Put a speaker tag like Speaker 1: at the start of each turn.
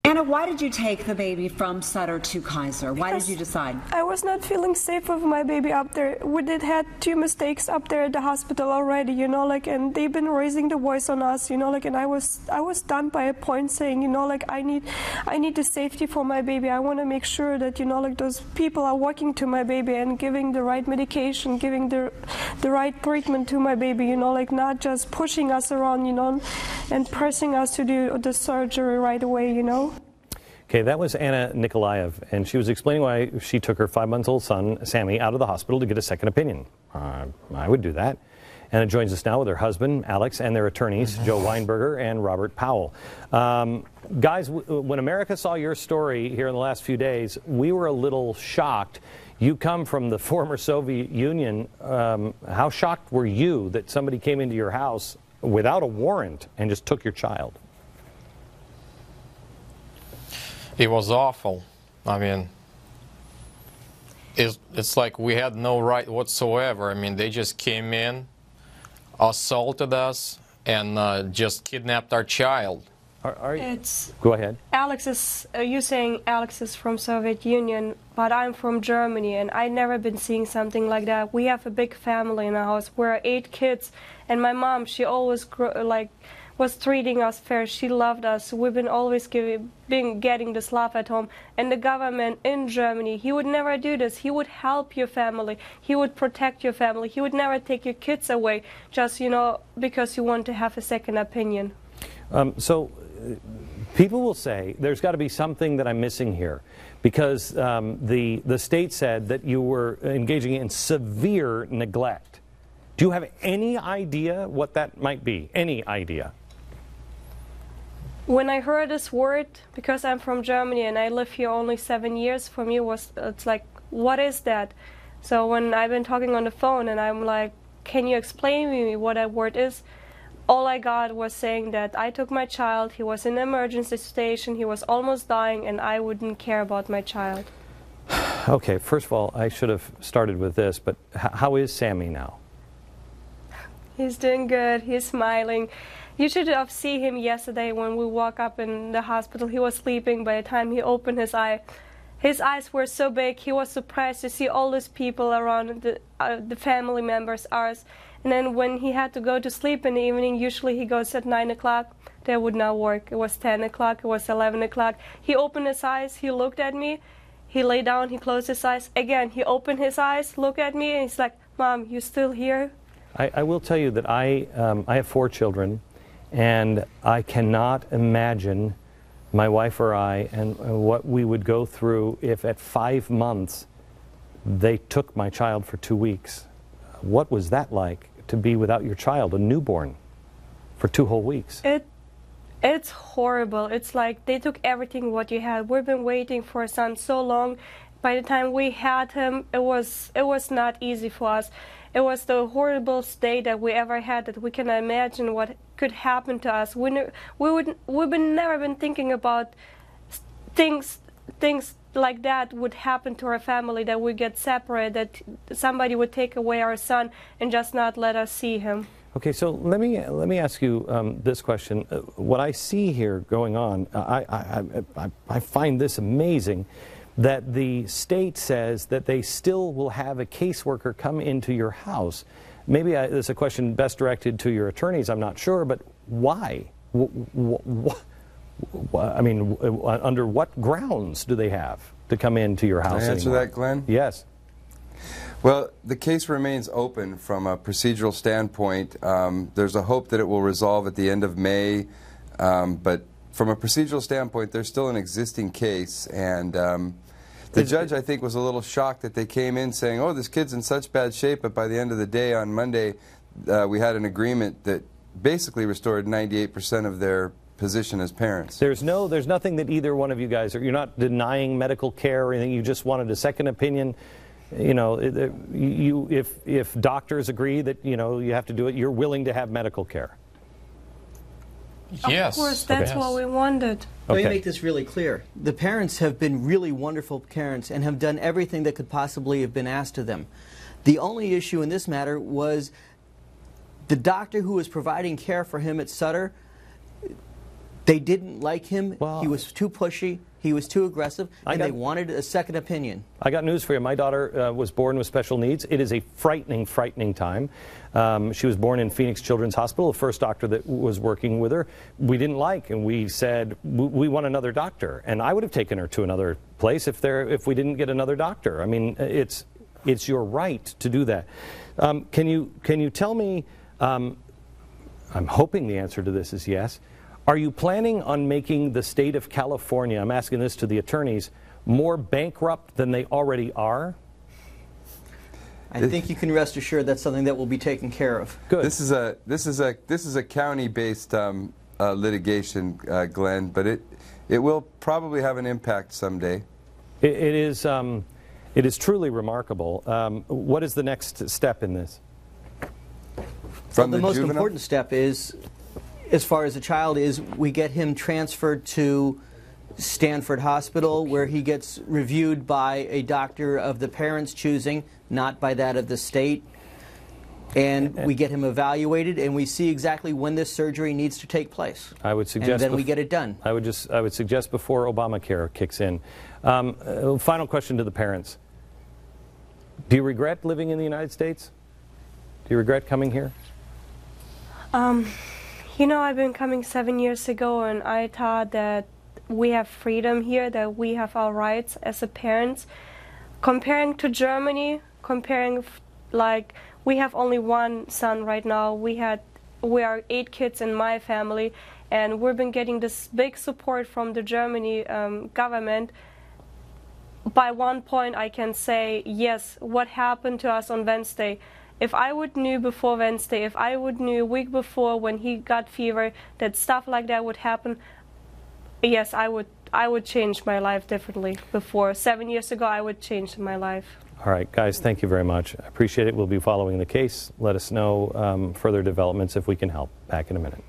Speaker 1: Anna, why did you take the baby from Sutter to Kaiser? Why did you decide?
Speaker 2: I was not feeling safe with my baby up there. We did had 2 mistakes up there at the hospital already, you know, like, and they've been raising the voice on us, you know, like, and I was done by a point saying, you know, like, I need the safety for my baby. I want to make sure that, you know, like, those people are walking to my baby and giving the right medication, giving the right treatment to my baby, you know, like, not just pushing us around, you know, and pressing us to do the surgery right away, you know.
Speaker 3: Okay, that was Anna Nikolaev, and she was explaining why she took her 5-month-old son, Sammy, out of the hospital to get a second opinion. I would do that. Anna joins us now with her husband, Alex, and their attorneys, Joe Weinberger and Robert Powell. Guys, when America saw your story here in the last few days, we were a little shocked. You come from the former Soviet Union. How shocked were you that somebody came into your house without a warrant and just took your child?
Speaker 4: It was awful. I mean, it's like we had no right whatsoever. I mean, they just came in, assaulted us, and just kidnapped our child.
Speaker 3: Go ahead.
Speaker 2: Alex is, you saying Alex is from Soviet Union, but I'm from Germany, and I've never been seeing something like that. We have a big family in our house. We're 8 kids, and my mom, she always was treating us fair. She loved us. We've been always getting this love at home. And the government in Germany, he would never do this. He would help your family. He would protect your family. He would never take your kids away just, you know, because you want to have a second opinion.
Speaker 3: So people will say there's got to be something that I'm missing here, because the state said that you were engaging in severe neglect. Do you have any idea what that might be? Any idea?
Speaker 2: When I heard this word, because I'm from Germany and I live here only 7 years, for me it's like, what is that? So when I've been talking on the phone and I'm like, can you explain to me what that word is? All I got was saying that I took my child, he was in an emergency station, he was almost dying, and I wouldn't care about my child.
Speaker 3: Okay, first of all, I should have started with this, but how is Sammy now?
Speaker 2: He's doing good, he's smiling. You should have seen him yesterday when we woke up in the hospital. He was sleeping. By the time he opened his eyes were so big. He was surprised to see all these people around, the family members, ours. And then when he had to go to sleep in the evening, usually he goes at 9 o'clock. That would not work. It was 10 o'clock, it was 11 o'clock. He opened his eyes, he looked at me, he lay down, he closed his eyes. Again, he opened his eyes, looked at me, and he's like, Mom, you still here?
Speaker 3: I will tell you that I have 4 children. And I cannot imagine my wife or I and what we would go through if at 5 months they took my child for 2 weeks. What was that like, to be without your child, a newborn, for 2 whole weeks?
Speaker 2: It's horrible. It's like they took everything what you had. We've been waiting for a son so long. By the time we had him, it was not easy for us. It was the horriblest day that we ever had, that we can imagine what could happen to us. We've never been thinking about things like that would happen to our family, that we get separated, that somebody would take away our son and just not let us see him.
Speaker 3: Okay, so let me ask you this question. What I see here going on, I find this amazing, that the state says that they still will have a caseworker come into your house. Maybe it's a question best directed to your attorneys, I'm not sure, but why? I mean, under what grounds do they have to come into your house?
Speaker 5: Can I answer that, Glenn?
Speaker 3: Yes.
Speaker 5: Well, the case remains open from a procedural standpoint. There's a hope that it will resolve at the end of May, but from a procedural standpoint, there's still an existing case, and the judge, I think, was a little shocked that they came in saying, oh, this kid's in such bad shape, but by the end of the day on Monday, we had an agreement that basically restored 98% of their position as parents.
Speaker 3: There's nothing that either one of you guys, you're not denying medical care or anything, you just wanted a second opinion. You know, if doctors agree that, you know, you have to do it, you're willing to have medical care.
Speaker 4: Yes.
Speaker 2: Of course, that's what we wanted.
Speaker 6: Let me make this really clear. The parents have been really wonderful parents and have done everything that could possibly have been asked of them. The only issue in this matter was the doctor who was providing care for him at Sutter They didn't like him.
Speaker 3: Well,
Speaker 6: he was too pushy. He was too aggressive, and they wanted a second opinion.
Speaker 3: I got news for you. My daughter was born with special needs. It is a frightening, frightening time. She was born in Phoenix Children's Hospital. The first doctor that was working with her, we didn't like, and we said, we want another doctor. And I would have taken her to another place if we didn't get another doctor. I mean, it's your right to do that. Can you tell me, I'm hoping the answer to this is yes, are you planning on making the state of California, I'm asking this to the attorneys, more bankrupt than they already are?
Speaker 6: I think you can rest assured that's something that will be taken care of.
Speaker 3: Good.
Speaker 5: This is a county-based litigation, Glenn, but it will probably have an impact someday.
Speaker 3: It is truly remarkable. What is the next step in this?
Speaker 6: Well, the most important step is, as far as the child is, we get him transferred to Stanford Hospital, where he gets reviewed by a doctor of the parents' choosing, not by that of the state. And we get him evaluated, and we see exactly when this surgery needs to take place.
Speaker 3: I would suggest,
Speaker 6: and then we get it done.
Speaker 3: I would suggest before Obamacare kicks in. Final question to the parents: do you regret living in the United States? Do you regret coming here?
Speaker 2: You know, I've been coming 7 years ago, and I thought that we have freedom here, that we have our rights as a parents. Comparing to Germany, like, we have only one son right now. We are 8 kids in my family, and we've been getting this big support from the Germany government. By one point, I can say, yes, what happened to us on Wednesday. If I would knew before Wednesday, if I would knew a week before when he got fever that stuff like that would happen, yes, I would change my life differently. Before 7 years ago, I would change my life.
Speaker 3: All right, guys, thank you very much. I appreciate it. We'll be following the case. Let us know further developments if we can help. Back in a minute.